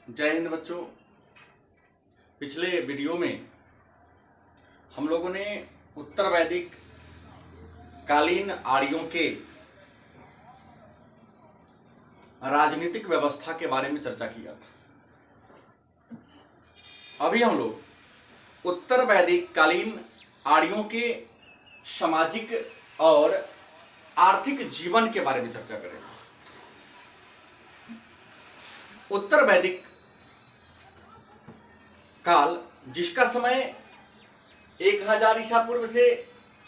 जय हिंद बच्चों। पिछले वीडियो में हम लोगों ने उत्तर वैदिक कालीन आर्यों के राजनीतिक व्यवस्था के बारे में चर्चा किया था। अभी हम लोग उत्तर वैदिक कालीन आर्यों के सामाजिक और आर्थिक जीवन के बारे में चर्चा करेंगे। उत्तर वैदिक काल, जिसका समय 1000 ईसा पूर्व से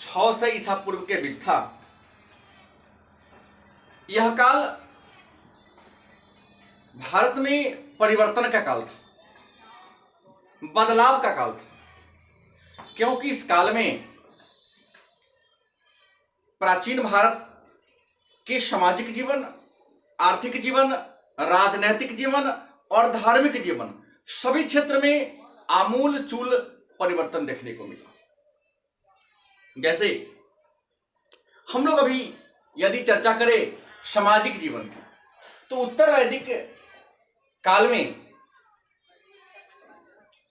600 ईसा पूर्व के बीच था, यह काल भारत में परिवर्तन का काल था, बदलाव का काल था। क्योंकि इस काल में प्राचीन भारत के सामाजिक जीवन, आर्थिक जीवन, राजनैतिक जीवन और धार्मिक जीवन सभी क्षेत्र में आमूल चूल परिवर्तन देखने को मिला। जैसे हम लोग अभी यदि चर्चा करें सामाजिक जीवन की, तो उत्तर वैदिक काल में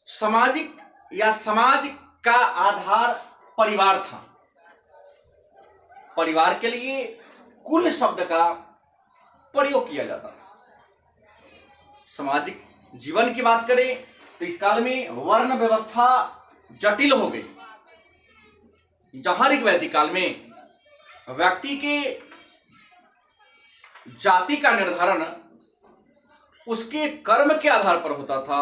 सामाजिक या समाज का आधार परिवार था। परिवार के लिए कुल शब्द का प्रयोग किया जाता था। सामाजिक जीवन की बात करें तो इस काल में वर्ण व्यवस्था जटिल हो गई। जहां ऋग्वैदिक काल में व्यक्ति के जाति का निर्धारण उसके कर्म के आधार पर होता था,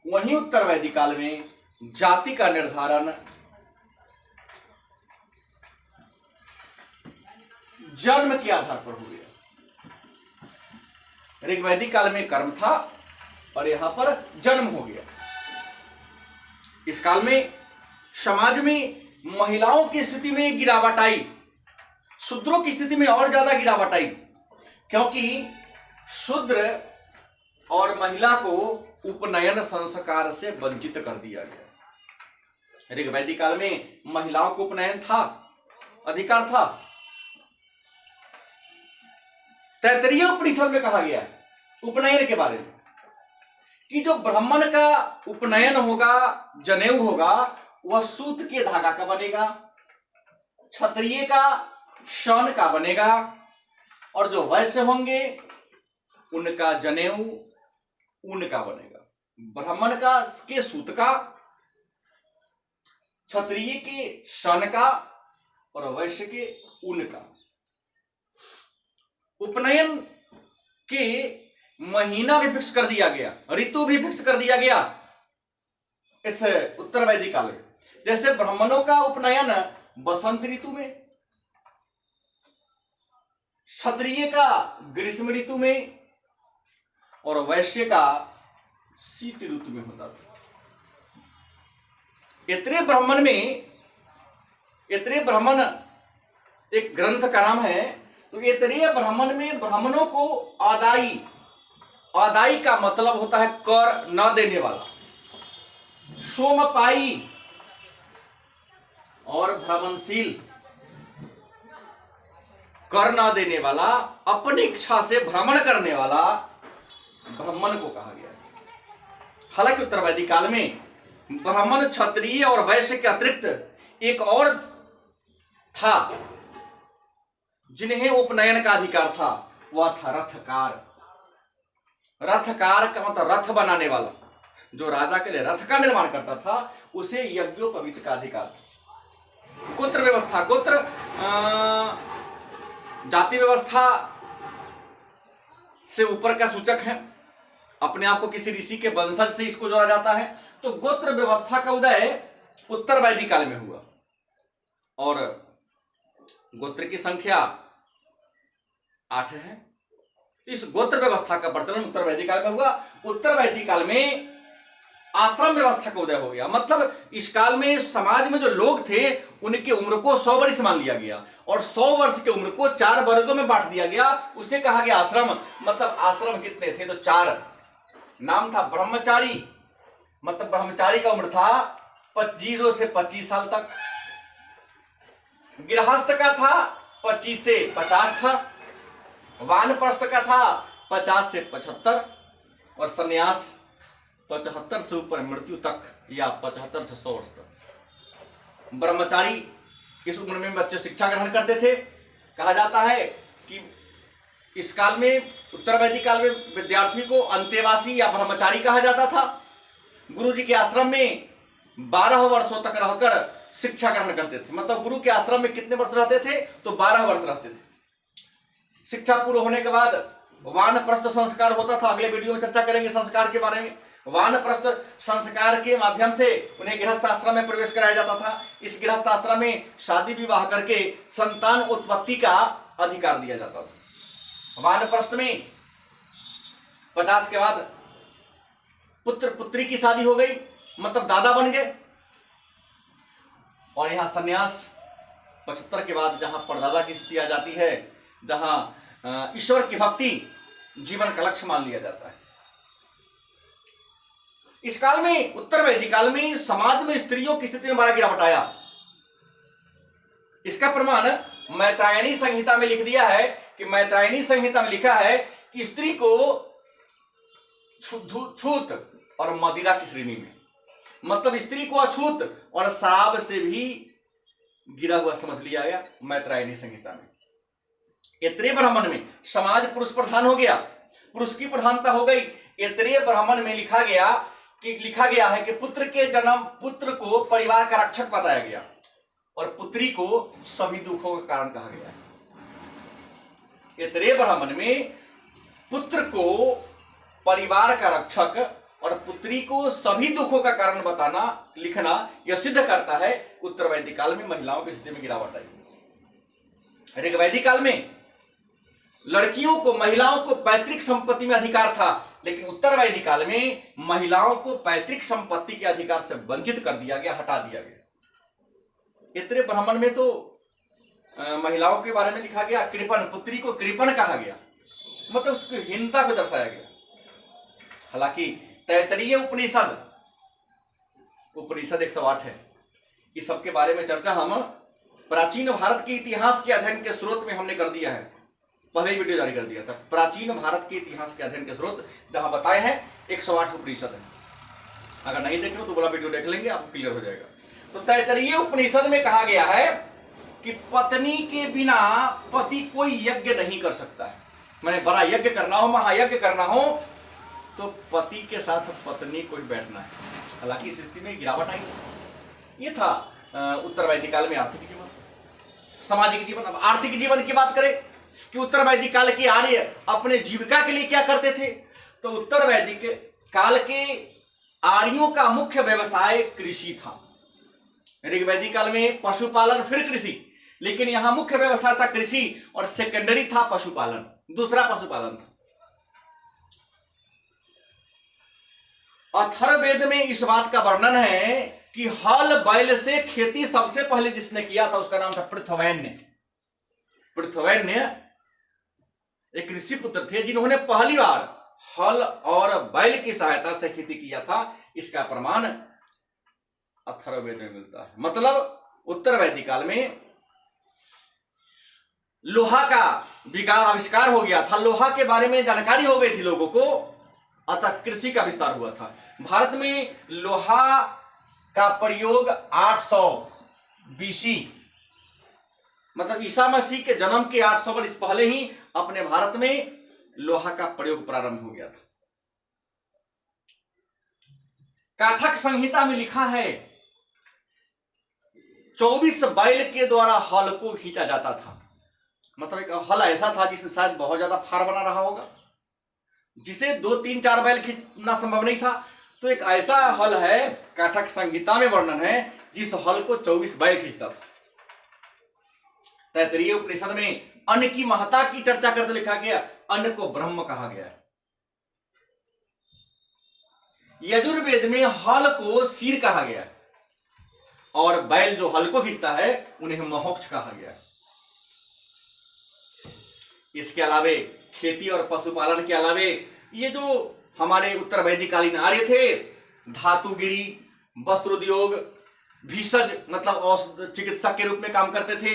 वहीं उत्तर वैदिक काल में जाति का निर्धारण जन्म के आधार पर हो गया। ऋग्वैदिक काल में कर्म था और यहां पर जन्म हो गया। इस काल में समाज में महिलाओं की स्थिति में गिरावट आई, शूद्रों की स्थिति में और ज्यादा गिरावट आई, क्योंकि शूद्र और महिला को उपनयन संस्कार से वंचित कर दिया गया। ऋग्वैदिक काल में महिलाओं को उपनयन था, अधिकार था। तैत्तिरीय उपनिषद में कहा गया है उपनयन के बारे में कि जो ब्राह्मण का उपनयन होगा, जनेऊ होगा, वह सूत के धागा का बनेगा, क्षत्रिय का शन का बनेगा, और जो वैश्य होंगे उनका जनेऊ ऊन का बनेगा। ब्राह्मण का के सूत का, क्षत्रिय के शन का और वैश्य के ऊन का। उपनयन के महीना भी फिक्स कर दिया गया, ऋतु भी फिक्स कर दिया गया इस उत्तर वैदिक काल में। जैसे ब्राह्मणों का उपनयन बसंत ऋतु में, क्षत्रिय का ग्रीष्म ऋतु में और वैश्य का शीत ऋतु में होता था। इतरे ब्राह्मण एक ग्रंथ का नाम है। तो इतरे ब्राह्मण में ब्राह्मणों को आदाई का मतलब होता है कर न देने वाला, सोमपाई और भ्रमणशील। कर न देने वाला, अपनी इच्छा से भ्रमण करने वाला ब्राह्मण को कहा गया है। हालांकि उत्तर वैदिक काल में ब्राह्मण, क्षत्रिय और वैश्य के अतिरिक्त एक और था जिन्हें उपनयन का अधिकार था, वह था रथकार। रथकार का मतलब रथ बनाने वाला, जो राजा के लिए रथ का निर्माण करता था, उसे यज्ञोपवीत का अधिकार था। गोत्र व्यवस्था, गोत्र जाति व्यवस्था से ऊपर का सूचक है। अपने आप को किसी ऋषि के वंशज से इसको जोड़ा जाता है। तो गोत्र व्यवस्था का उदय उत्तर वैदिक काल में हुआ और गोत्र की संख्या 8 है। इस गोत्र व्यवस्था का प्रचलन उत्तर वैदिक काल में हुआ। उत्तर वैदिक काल में आश्रम व्यवस्था का उदय हो गया। मतलब इस काल में समाज में जो लोग थे उनकी उम्र को 100 वर्ष मान लिया गया और 100 वर्ष की उम्र को 4 वर्गों में बांट दिया गया। उसे कहा गया आश्रम। मतलब आश्रम कितने थे? तो 4। नाम था ब्रह्मचारी, मतलब ब्रह्मचारी का उम्र था 0 से 25 साल तक। गृहस्थ का था 25 से 50 था। वानप्रस्थ का था 50 से 75। और सन्यास 75 से ऊपर मृत्यु तक या 75 से 100 वर्ष तक। ब्रह्मचारी इस उम्र में बच्चे शिक्षा ग्रहण करते थे। कहा जाता है कि इस काल में, उत्तर वैदिक काल में, विद्यार्थी को अंतेवासी या ब्रह्मचारी कहा जाता था। गुरु जी के आश्रम में 12 वर्षों तक रहकर शिक्षा ग्रहण करते थे। मतलब गुरु के आश्रम में कितने वर्ष रहते थे? तो 12 वर्ष रहते थे। शिक्षा पूर्ण होने के बाद वानप्रस्थ संस्कार होता था। अगले वीडियो में चर्चा करेंगे संस्कार के बारे में। वानप्रस्थ संस्कार के माध्यम से उन्हें गृहस्थ आश्रम में प्रवेश कराया जाता था। इस गृहस्थ आश्रम में शादी विवाह करके संतान उत्पत्ति का अधिकार दिया जाता था। वानप्रस्थ में 50 के बाद पुत्र पुत्री की शादी हो गई, मतलब दादा बन गए। और यहां सन्यास 75 के बाद जहां परदादा की स्थिति आ जाती है, जहां ईश्वर की भक्ति जीवन का लक्ष्य मान लिया जाता है। इस काल में, उत्तर वैदिक काल में, समाज में स्त्रियों की स्थिति में बड़ा गिरावट आया। इसका प्रमाण मैत्रायणी संहिता में लिख दिया है कि मैत्रायणी संहिता में लिखा है कि स्त्री को छूत और मदिरा की श्रेणी में, मतलब स्त्री को अछूत और शराब से भी गिरा हुआ समझ लिया गया मैत्रायणी संहिता में। ऐतरेय ब्राह्मण में समाज पुरुष प्रधान हो गया, पुरुष की प्रधानता हो गई। ऐतरेय ब्राह्मण में लिखा गया है कि पुत्र के जन्म, पुत्र को परिवार का रक्षक बताया गया और पुत्री को सभी दुखों का कारण कहा गया है। ऐतरेय ब्राह्मण में पुत्र को परिवार का रक्षक और पुत्री को सभी दुखों का कारण बताना, लिखना, यह सिद्ध करता है उत्तर वैदिक काल में महिलाओं की स्थिति में गिरावट आई। ऋग वैदिक काल में लड़कियों को, महिलाओं को पैतृक संपत्ति में अधिकार था, लेकिन उत्तर वैदिक काल में महिलाओं को पैतृक संपत्ति के अधिकार से वंचित कर दिया गया, हटा दिया गया। ऐतरेय ब्राह्मण में तो महिलाओं के बारे में लिखा गया कृपण, पुत्री को कृपण कहा गया, मतलब उसकी हीनता को दर्शाया गया। हालांकि तैत्तरीय उपनिषद 108 है। इस सब के बारे में चर्चा हम प्राचीन भारत के इतिहास के अध्ययन के स्रोत में हमने कर दिया है, पहले ही वीडियो जारी कर दिया था। प्राचीन भारत के इतिहास के अध्ययन के स्रोत जहां बताए हैं 108 उपनिषद है। अगर नहीं देख रहे तो बोला वीडियो देख लेंगे, आपको क्लियर हो जाएगा। तो तैत्तरीय उपनिषद में कहा गया है कि पत्नी के बिना पति कोई यज्ञ नहीं कर सकता है। मैंने बड़ा यज्ञ करना हो, महायज्ञ करना हो, तो पति के साथ पत्नी को ही बैठना है। हालांकि इस स्थिति में गिरावट आई। ये था उत्तर वैदिक काल में आर्थिक जीवन, सामाजिक जीवन। अब आर्थिक जीवन की बात करें कि उत्तर वैदिक काल के आर्य अपने जीविका के लिए क्या करते थे, तो उत्तर वैदिक काल के आर्यों का मुख्य व्यवसाय कृषि था। ऋग वैदिक काल में पशुपालन, फिर कृषि, लेकिन यहां मुख्य व्यवसाय था कृषि और सेकेंडरी था पशुपालन, दूसरा पशुपालन था। अथर्ववेद में इस बात का वर्णन है कि हल बैल से खेती सबसे पहले जिसने किया था उसका नाम था पृथ्वैन्य। पृथ्वैन्य एक ऋषि पुत्र थे जिन्होंने पहली बार हल और बैल की सहायता से खेती किया था। इसका प्रमाण अथर्ववेद में मिलता है। मतलब उत्तर वैदिक काल में लोहा का आविष्कार हो गया था, लोहा के बारे में जानकारी हो गई थी लोगों को, अतः कृषि का विस्तार हुआ था। भारत में लोहा का प्रयोग 800 BC, मतलब ईसा मसीह के जन्म के 800 वर्ष पहले ही अपने भारत में लोहा का प्रयोग प्रारंभ हो गया था। काठक संहिता में लिखा है 24 बैल के द्वारा हल को खींचा जाता था। मतलब एक हल ऐसा था जिसमें शायद बहुत ज्यादा फार बना रहा होगा, जिसे 2, 3, 4 बैल खींचना संभव नहीं था। तो एक ऐसा हल है, काठक संहिता में वर्णन है, जिस हल को 24 बैल खींचता था। तैत्तरीय उपनिषद में अन्न की महत्ता की चर्चा करते लिखा गया, अन्न को ब्रह्म कहा गया है। यजुर्वेद में हल को सिर कहा गया है और बैल जो हल को खींचता है उन्हें मोक्ष कहा गया है। इसके अलावे खेती और पशुपालन के अलावे ये जो हमारे उत्तर वैदिक कालीन आर्य थे, धातुगिरी, वस्त्र उद्योग, भीषज मतलब चिकित्सक के रूप में काम करते थे।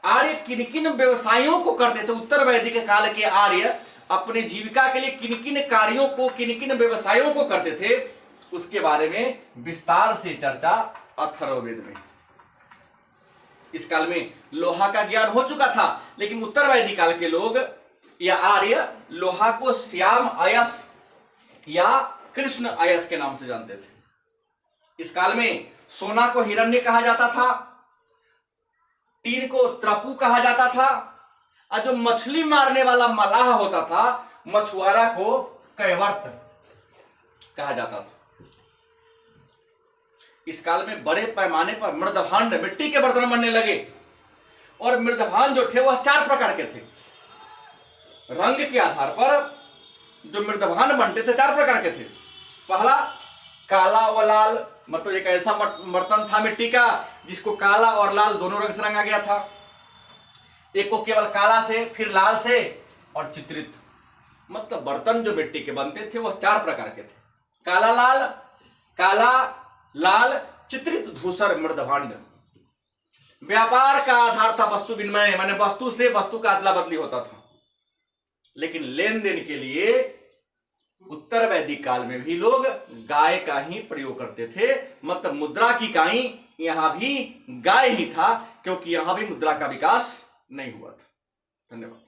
आर्य किन किन व्यवसायों को करते थे? उत्तर वैदिक काल के आर्य अपने जीविका के लिए किन किन कार्यों को, किन किन व्यवसायों को करते थे, उसके बारे में विस्तार से चर्चा अथर्ववेद में। इस काल में लोहा का ज्ञान हो चुका था, लेकिन उत्तर वैदिक काल के लोग या आर्य लोहा को श्याम अयस या कृष्ण अयस के नाम से जानते थे। इस काल में सोना को हिरण्य कहा जाता था, टीन को त्रपु कहा जाता था, और जो मछली मारने वाला मलाह होता था, मछुआरा को कैवर्त कहा जाता था। इस काल में बड़े पैमाने पर मृदभांड, मिट्टी के बर्तन बनने लगे, और मृदभांड जो थे वह 4 प्रकार के थे। रंग के आधार पर जो मृदभांड बनते थे 4 प्रकार के थे। पहला काला व लाल, मतलब एक ऐसा बर्तन था मिट्टी का जिसको काला और लाल दोनों रंग से रंगा गया था। एक को केवल काला से, फिर लाल से, और चित्रित, मतलब बर्तन जो मिट्टी के बनते थे वह 4 प्रकार के थे। काला लाल, काला लाल, चित्रित, धूसर, मृदभांड। व्यापार का आधार था वस्तु विनिमय, माने वस्तु से वस्तु का अदला बदली होता था। लेकिन लेन देन के लिए उत्तर वैदिक काल में भी लोग गाय का ही प्रयोग करते थे, मतलब मुद्रा की इकाई यहां भी गाय ही था, क्योंकि यहां भी मुद्रा का विकास नहीं हुआ था। धन्यवाद।